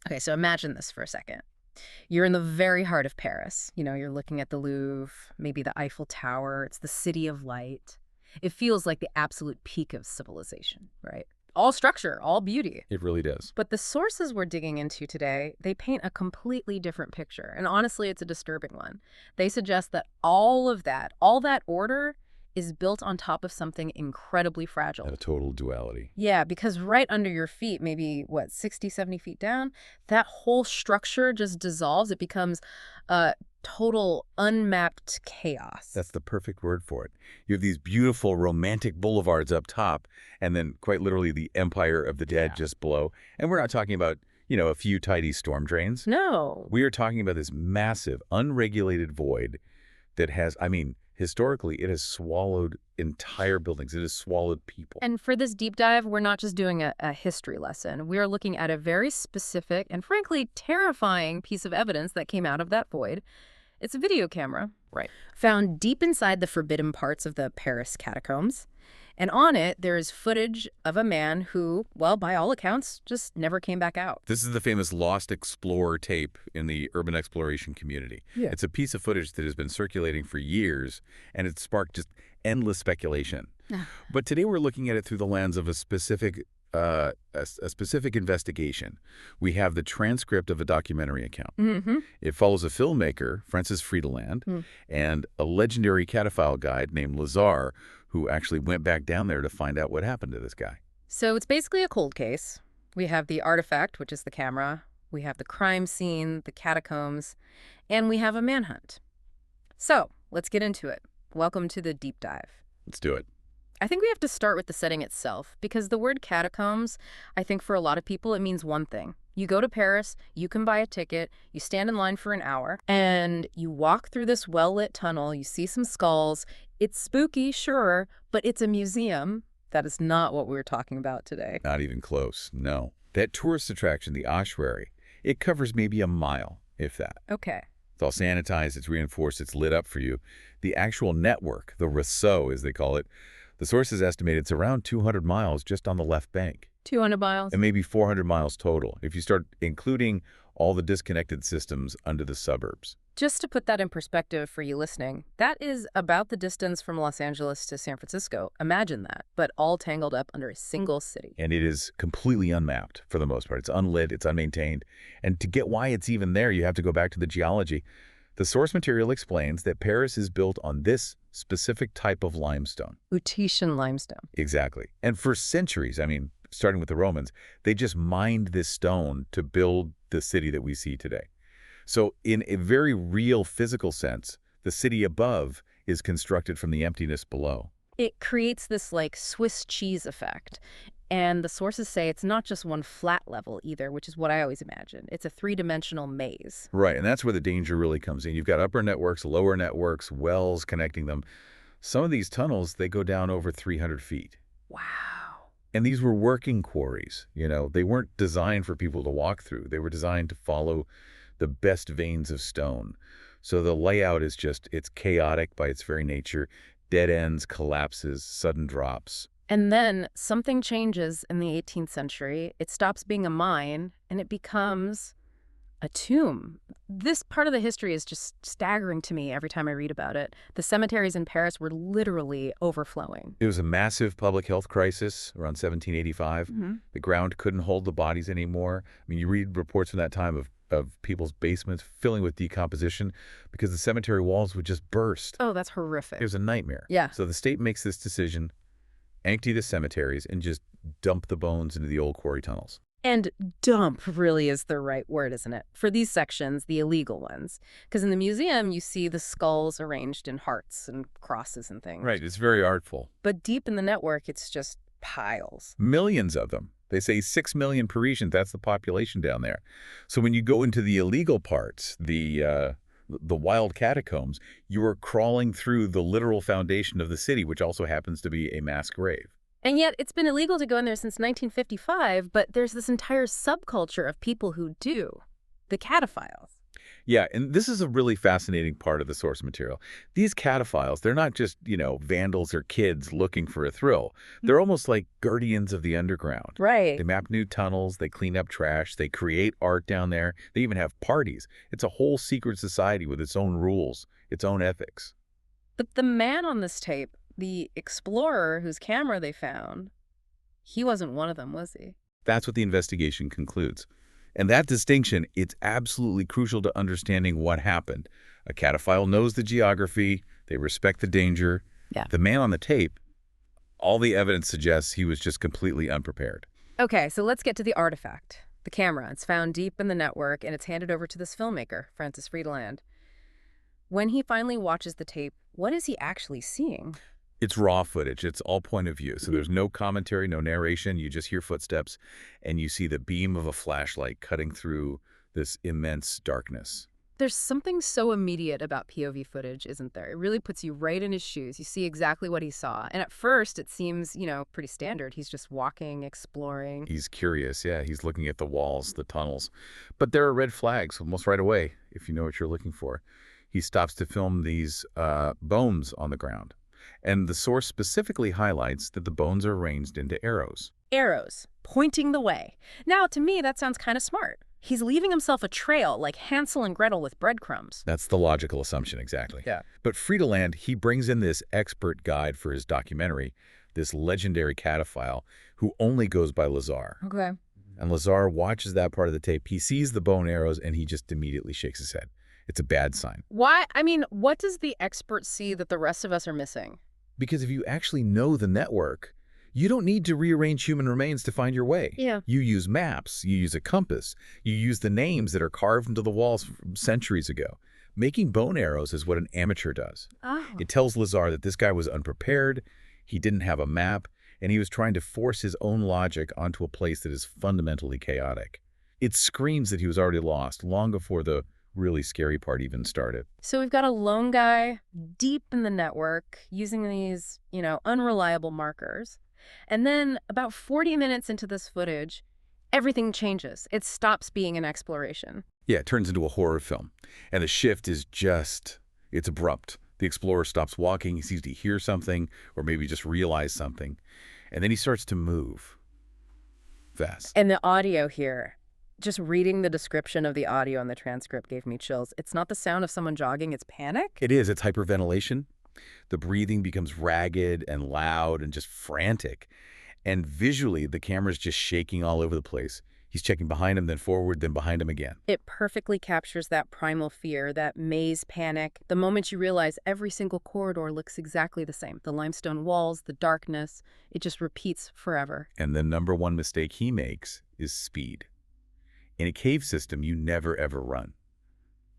Okay, so imagine this for a second. You're in the very heart of Paris. You're looking at the Louvre, maybe the Eiffel Tower. It's the city of light. It feels like the absolute peak of civilization, right? All structure, all beauty. It really does. But the sources we're digging into today, they paint a completely different picture. And honestly, it's a disturbing one. They suggest that all that order is built on top of something incredibly fragile. A total duality. Yeah, because right under your feet, maybe, 60, 70 feet down, that whole structure just dissolves. It becomes total unmapped chaos. That's the perfect word for it. You have these beautiful romantic boulevards up top, and then quite literally the empire of the dead just below. And we're not talking about, a few tidy storm drains. No. We are talking about this massive, unregulated void that has, historically, it has swallowed entire buildings. It has swallowed people. And for this deep dive, we're not just doing a history lesson. We are looking at a very specific and frankly terrifying piece of evidence that came out of that void. It's a video camera. Right. Found deep inside the forbidden parts of the Paris Catacombs. And on it, there is footage of a man who, well, by all accounts, just never came back out. This is the famous Lost Explorer tape in the urban exploration community. Yeah. It's a piece of footage that has been circulating for years, and it's sparked just endless speculation. But today we're looking at it through the lens of a specific investigation. We have the transcript of a documentary account. Mm-hmm. It follows a filmmaker, Francis Freedland, and a legendary cataphile guide named Lazar, who actually went back down there to find out what happened to this guy. So it's basically a cold case. We have the artifact, which is the camera. We have the crime scene, the catacombs, and we have a manhunt. So let's get into it. Welcome to the deep dive. Let's do it. I think we have to start with the setting itself, because the word catacombs, I think for a lot of people, it means one thing. You go to Paris, you can buy a ticket, you stand in line for an hour, and you walk through this well-lit tunnel, you see some skulls. It's spooky, sure, but it's a museum. That is not what we're talking about today. Not even close, no. That tourist attraction, the ossuary, it covers maybe a mile, if that. Okay. It's all sanitized, it's reinforced, it's lit up for you. The actual network, the réseau as they call it, the sources estimate it's around 200 miles just on the left bank. 200 miles? And maybe 400 miles total, if you start including all the disconnected systems under the suburbs. Just to put that in perspective for you listening, that is about the distance from Los Angeles to San Francisco. Imagine that, but all tangled up under a single city. And it is completely unmapped for the most part. It's unlit, it's unmaintained. And to get why it's even there, you have to go back to the geology. The source material explains that Paris is built on this specific type of limestone. Utetian limestone. Exactly. And for centuries, starting with the Romans, they just mined this stone to build the city that we see today. So in a very real physical sense, the city above is constructed from the emptiness below. It creates this Swiss cheese effect. And the sources say it's not just one flat level either, which is what I always imagine. It's a three-dimensional maze. Right, and that's where the danger really comes in. You've got upper networks, lower networks, wells connecting them. Some of these tunnels, they go down over 300 feet. Wow. And these were working quarries. They weren't designed for people to walk through. They were designed to follow the best veins of stone. So the layout is it's chaotic by its very nature. Dead ends, collapses, sudden drops. And then something changes in the 18th century. It stops being a mine, and it becomes a tomb. This part of the history is just staggering to me every time I read about it. The cemeteries in Paris were literally overflowing. It was a massive public health crisis around 1785. The ground couldn't hold the bodies anymore. You read reports from that time of people's basements filling with decomposition because the cemetery walls would just burst. Oh, that's horrific. It was a nightmare. Yeah. So the state makes this decision, empty the cemeteries, and just dump the bones into the old quarry tunnels. And dump really is the right word, isn't it? For these sections, the illegal ones. Because in the museum, you see the skulls arranged in hearts and crosses and things. Right, it's very artful. But deep in the network, it's just piles. Millions of them. They say 6 million Parisians, that's the population down there. So when you go into the illegal parts, the wild catacombs, you are crawling through the literal foundation of the city, which also happens to be a mass grave. And yet it's been illegal to go in there since 1955, but there's this entire subculture of people who do, the cataphiles. Yeah, and this is a really fascinating part of the source material. These cataphiles, they're not just, vandals or kids looking for a thrill. They're almost like guardians of the underground. They Right. map new tunnels, they clean up trash, they create art down there, they even have parties. It's a whole secret society with its own rules, its own ethics. But the man on this tape, the explorer whose camera they found, he wasn't one of them, was he? That's what the investigation concludes. And that distinction, it's absolutely crucial to understanding what happened. A cataphile knows the geography, they respect the danger. Yeah. The man on the tape, all the evidence suggests he was just completely unprepared. Okay, so let's get to the artifact. The camera. It's found deep in the network, and it's handed over to this filmmaker, Francis Freedland. When he finally watches the tape, what is he actually seeing? It's raw footage. It's all point of view. So there's no commentary, no narration. You just hear footsteps, and you see the beam of a flashlight cutting through this immense darkness. There's something so immediate about POV footage, isn't there? It really puts you right in his shoes. You see exactly what he saw. And at first, it seems, pretty standard. He's just walking, exploring. He's curious, yeah. He's looking at the walls, the tunnels. But there are red flags almost right away, if you know what you're looking for. He stops to film these bones on the ground. And the source specifically highlights that the bones are arranged into arrows. Arrows, pointing the way. Now, to me, that sounds kind of smart. He's leaving himself a trail like Hansel and Gretel with breadcrumbs. That's the logical assumption, exactly. Yeah. But Friedeland, he brings in this expert guide for his documentary, this legendary cataphile, who only goes by Lazar. Okay. And Lazar watches that part of the tape. He sees the bone arrows, and he just immediately shakes his head. It's a bad sign. Why? I mean, what does the expert see that the rest of us are missing? Because if you actually know the network, you don't need to rearrange human remains to find your way. Yeah. You use maps, you use a compass, you use the names that are carved into the walls from centuries ago. Making bone arrows is what an amateur does. Oh. It tells Lazar that this guy was unprepared, he didn't have a map, and he was trying to force his own logic onto a place that is fundamentally chaotic. It screams that he was already lost long before the really scary part even started. So we've got a lone guy deep in the network using these, unreliable markers. And then about 40 minutes into this footage, everything changes. It stops being an exploration. Yeah, it turns into a horror film. And the shift is it's abrupt. The explorer stops walking, he seems to hear something, or maybe just realize something. And then he starts to move fast. And the audio here, just reading the description of the audio and the transcript gave me chills. It's not the sound of someone jogging, it's panic. It is. It's hyperventilation. The breathing becomes ragged and loud and just frantic. And visually, the camera's just shaking all over the place. He's checking behind him, then forward, then behind him again. It perfectly captures that primal fear, that maze panic. The moment you realize every single corridor looks exactly the same. The limestone walls, the darkness, it just repeats forever. And the number one mistake he makes is speed. In a cave system, you never, ever run.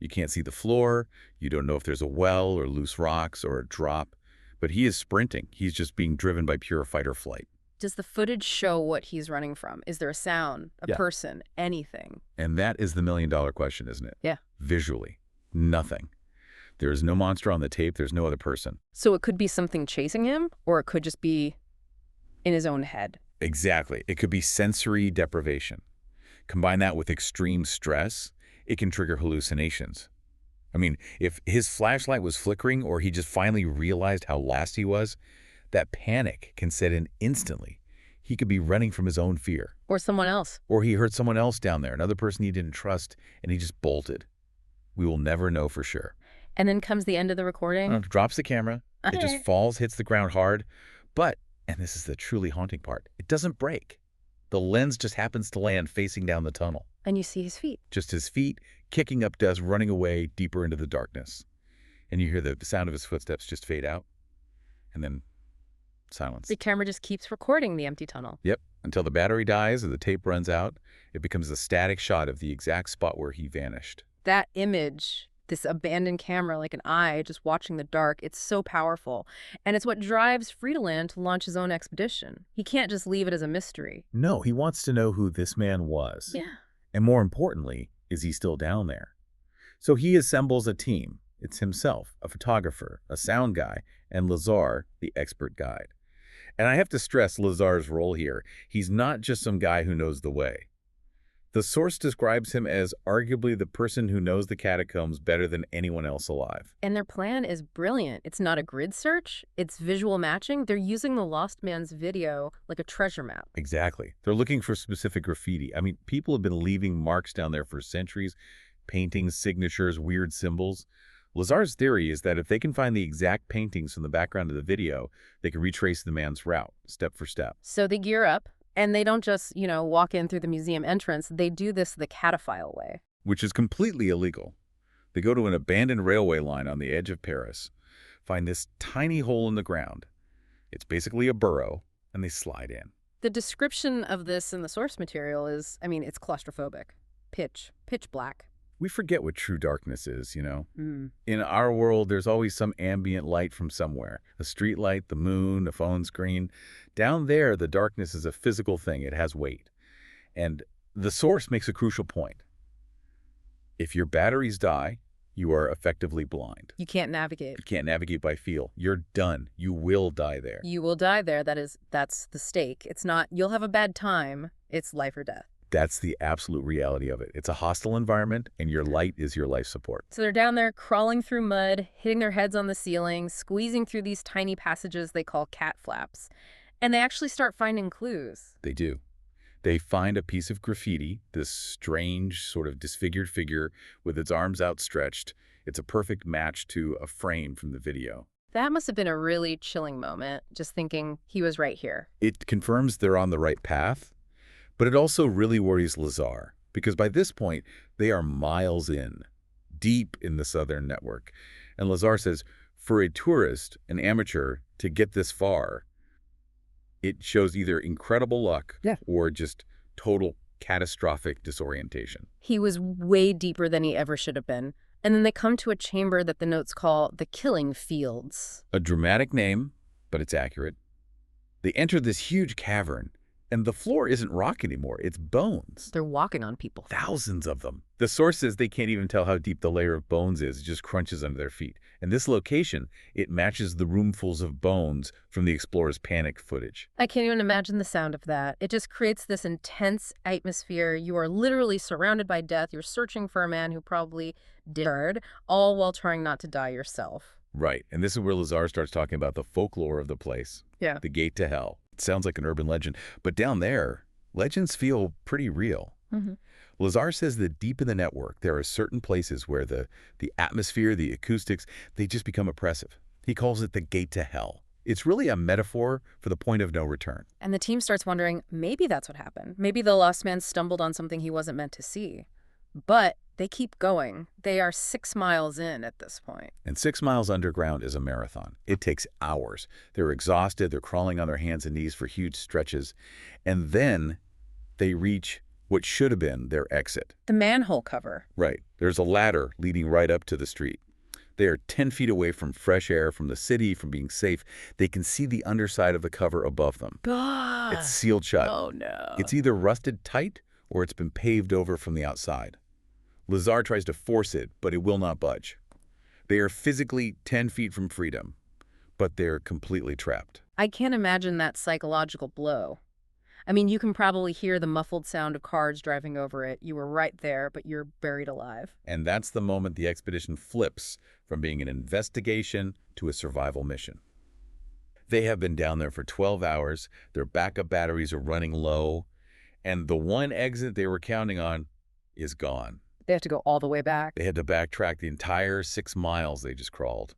You can't see the floor, you don't know if there's a well or loose rocks or a drop, but he is sprinting. He's just being driven by pure fight or flight. Does the footage show what he's running from? Is there a sound, a Yeah. person, anything? And that is the million-dollar question, isn't it? Yeah. Visually, nothing. There is no monster on the tape, there's no other person. So it could be something chasing him, or it could just be in his own head. Exactly. It could be sensory deprivation. Combine that with extreme stress, it can trigger hallucinations. I mean, if his flashlight was flickering or he just finally realized how lost he was, that panic can set in instantly. He could be running from his own fear. Or someone else. Or he heard someone else down there, another person he didn't trust, and he just bolted. We will never know for sure. And then comes the end of the recording. Drops the camera, it just falls, hits the ground hard, but, and this is the truly haunting part, it doesn't break. The lens just happens to land facing down the tunnel. And you see his feet. Just his feet kicking up dust, running away deeper into the darkness. And you hear the sound of his footsteps just fade out, and then silence. The camera just keeps recording the empty tunnel. Yep, until the battery dies or the tape runs out, it becomes a static shot of the exact spot where he vanished. That image, this abandoned camera like an eye just watching the dark, it's so powerful. And it's what drives Friedeland to launch his own expedition. He can't just leave it as a mystery. No, he wants to know who this man was. Yeah. And more importantly, is he still down there? So he assembles a team. It's himself, a photographer, a sound guy, and Lazar, the expert guide. And I have to stress Lazar's role here. He's not just some guy who knows the way. The source describes him as arguably the person who knows the catacombs better than anyone else alive. And their plan is brilliant. It's not a grid search, it's visual matching. They're using the lost man's video like a treasure map. Exactly. They're looking for specific graffiti. I mean, people have been leaving marks down there for centuries, paintings, signatures, weird symbols. Lazar's theory is that if they can find the exact paintings from the background of the video, they can retrace the man's route, step for step. So they gear up, and they don't just, walk in through the museum entrance. They do this the cataphile way. Which is completely illegal. They go to an abandoned railway line on the edge of Paris, find this tiny hole in the ground. It's basically a burrow, and they slide in. The description of this in the source material is, it's claustrophobic. Pitch black. We forget what true darkness is, Mm. In our world, there's always some ambient light from somewhere. A street light, the moon, a phone screen. Down there, the darkness is a physical thing. It has weight. And the source makes a crucial point. If your batteries die, you are effectively blind. You can't navigate. You can't navigate by feel. You're done. You will die there. You will die there. That's the stake. It's not, you'll have a bad time. It's life or death. That's the absolute reality of it. It's a hostile environment, and your light is your life support. So they're down there crawling through mud, hitting their heads on the ceiling, squeezing through these tiny passages they call cat flaps. And they actually start finding clues. They do. They find a piece of graffiti, this strange, sort of disfigured figure with its arms outstretched. It's a perfect match to a frame from the video. That must have been a really chilling moment, just thinking he was right here. It confirms they're on the right path, but it also really worries Lazar, because by this point, they are miles in, deep in the southern network. And Lazar says, for a tourist, an amateur, to get this far, it shows either incredible luck or just total catastrophic disorientation. He was way deeper than he ever should have been. And then they come to a chamber that the notes call the Killing Fields. A dramatic name, but it's accurate. They enter this huge cavern, and the floor isn't rock anymore. It's bones. They're walking on people. Thousands of them. The source says they can't even tell how deep the layer of bones is. It just crunches under their feet. And this location, it matches the roomfuls of bones from the explorers' panic footage. I can't even imagine the sound of that. It just creates this intense atmosphere. You are literally surrounded by death. You're searching for a man who probably did, all while trying not to die yourself. Right. And this is where Lazar starts talking about the folklore of the place. Yeah. The gate to hell. It sounds like an urban legend. But down there, legends feel pretty real. Mm-hmm. Lazar says that deep in the network, there are certain places where the atmosphere, the acoustics, they just become oppressive. He calls it the gate to hell. It's really a metaphor for the point of no return. And the team starts wondering, maybe that's what happened. Maybe the lost man stumbled on something he wasn't meant to see. But they keep going. They are 6 miles in at this point. And 6 miles underground is a marathon. It takes hours. They're exhausted. They're crawling on their hands and knees for huge stretches. And then they reach what should have been their exit. The manhole cover. Right. There's a ladder leading right up to the street. They are 10 feet away from fresh air, from the city, from being safe. They can see the underside of the cover above them. It's sealed shut. Oh, no. It's either rusted tight or it's been paved over from the outside. Lazar tries to force it, but it will not budge. They are physically 10 feet from freedom, but they're completely trapped. I can't imagine that psychological blow. I mean, you can probably hear the muffled sound of cars driving over it. You were right there, but you're buried alive. And that's the moment the expedition flips from being an investigation to a survival mission. They have been down there for 12 hours. Their backup batteries are running low, and the one exit they were counting on is gone. They have to go all the way back. They had to backtrack the entire 6 miles they just crawled,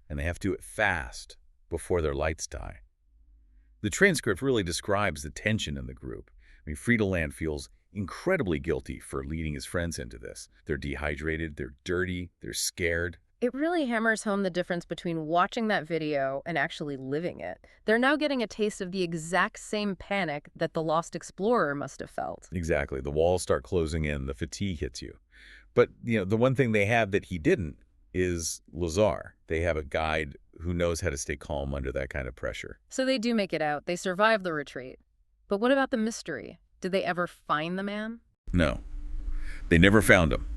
and they have to do it fast before their lights die. The transcript really describes the tension in the group. I mean, Freedland feels incredibly guilty for leading his friends into this. They're dehydrated, they're dirty, they're scared. It really hammers home the difference between watching that video and actually living it. They're now getting a taste of the exact same panic that the lost explorer must have felt. Exactly. The walls start closing in, the fatigue hits you. But, the one thing they have that he didn't is Lazar. They have a guide who knows how to stay calm under that kind of pressure. So they do make it out. They survive the retreat. But what about the mystery? Did they ever find the man? No. They never found him.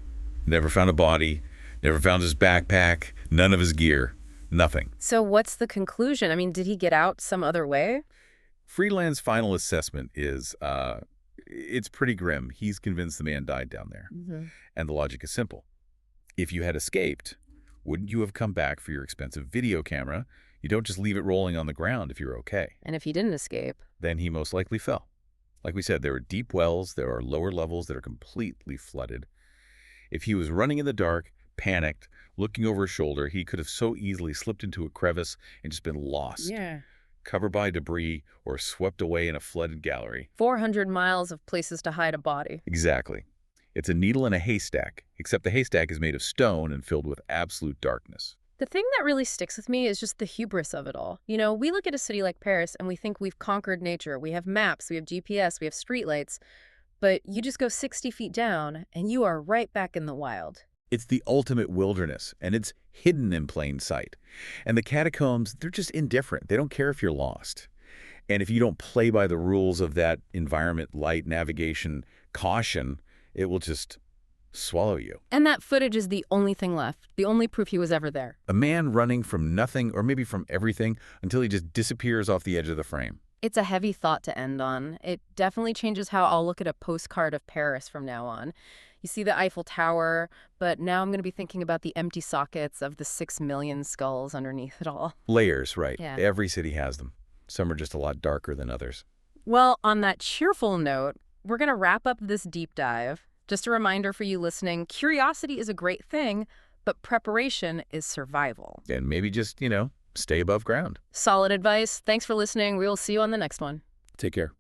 Never found a body. Never found his backpack. None of his gear. Nothing. So what's the conclusion? I mean, did he get out some other way? Freeland's final assessment is It's pretty grim. He's convinced the man died down there. And the logic is simple. If you had escaped, wouldn't you have come back for your expensive video camera? You don't just leave it rolling on the ground if you're okay. And if he didn't escape? Then he most likely fell. Like we said, there are deep wells, there are lower levels that are completely flooded. If he was running in the dark, panicked, looking over his shoulder, he could have so easily slipped into a crevice and just been lost. Yeah. Covered by debris or swept away in a flooded gallery. 400 miles of places to hide a body. Exactly. It's a needle in a haystack, except the haystack is made of stone and filled with absolute darkness. The thing that really sticks with me is just the hubris of it all. You know, we look at a city like Paris and we think we've conquered nature. We have maps, we have GPS, we have streetlights. But you just go 60 feet down and you are right back in the wild. It's the ultimate wilderness, and it's hidden in plain sight. And the catacombs, they're just indifferent. They don't care if you're lost. And if you don't play by the rules of that environment, light, navigation, caution, it will just swallow you. And that footage is the only thing left, the only proof he was ever there. A man running from nothing, or maybe from everything, until he just disappears off the edge of the frame. It's a heavy thought to end on. It definitely changes how I'll look at a postcard of Paris from now on. You see the Eiffel Tower, but now I'm going to be thinking about the empty sockets of the 6 million skulls underneath it all. Layers, right. Yeah. Every city has them. Some are just a lot darker than others. Well, on that cheerful note, we're going to wrap up this deep dive. Just a reminder for you listening, curiosity is a great thing, but preparation is survival. And maybe just, stay above ground. Solid advice. Thanks for listening. We will see you on the next one. Take care.